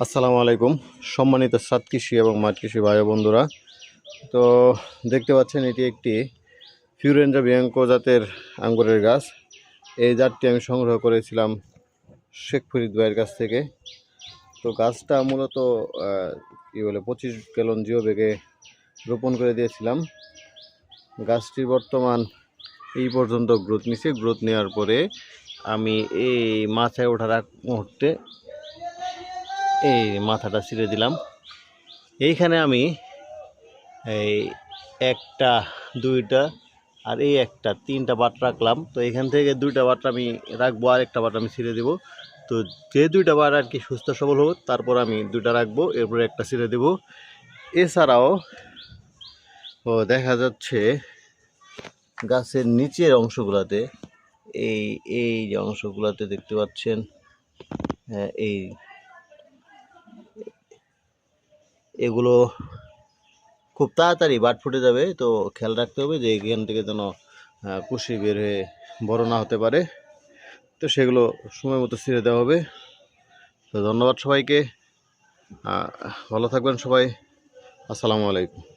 আসসালামু আলাইকুম সম্মানিত সাত কৃষি এবং মাঠ কৃষি ভাই ও বন্ধুরা। তো দেখতে পাচ্ছেন এটি একটি ফিউরেঞ্জা বিয়াঙ্কো জাতের আঙ্গুরের গাছ। এই জাতটি আমি সংগ্রহ করেছিলাম শেখ ফরিদ ভাইয়ের কাছ থেকে। তো গাছটা মূলত কি বলে 25 গ্যালন জিও ব্যাগে রোপণ করে দিয়েছিলাম। গাছটির বর্তমান এই পর্যন্ত গ্রোথ নিচ্ছে। গ্রোথ নেওয়ার পরে আমি এই মাথায় ওঠার আগ মুহূর্তে এই মাথাটা ছিঁড়ে দিলাম। এইখানে আমি এই একটা, দুইটা আর এই একটা, তিনটা বাট রাখলাম। তো এখান থেকে দুইটা বাট আমি রাখবো আর একটা বাট আমি ছিঁড়ে দেবো। তো যে দুইটা বার আর কি সুস্থ সবল হোক, তারপর আমি দুইটা রাখবো, এরপরে একটা ছিঁড়ে দেবো। এছাড়াও দেখা যাচ্ছে গাছের নিচের অংশগুলোতে এই এই যে অংশগুলোতে দেখতে পাচ্ছেন, এই এগুলো খুব তাড়াতাড়ি বাট ফুটে যাবে। তো খেয়াল রাখতে হবে যে এখান থেকে যেন কুশি বের হয়ে বড় না হতে পারে। তো সেগুলো সময় মতো ছিঁড়ে দেওয়া হবে। তো ধন্যবাদ সবাইকে, ভালো থাকবেন সবাই। আসসালামু আলাইকুম।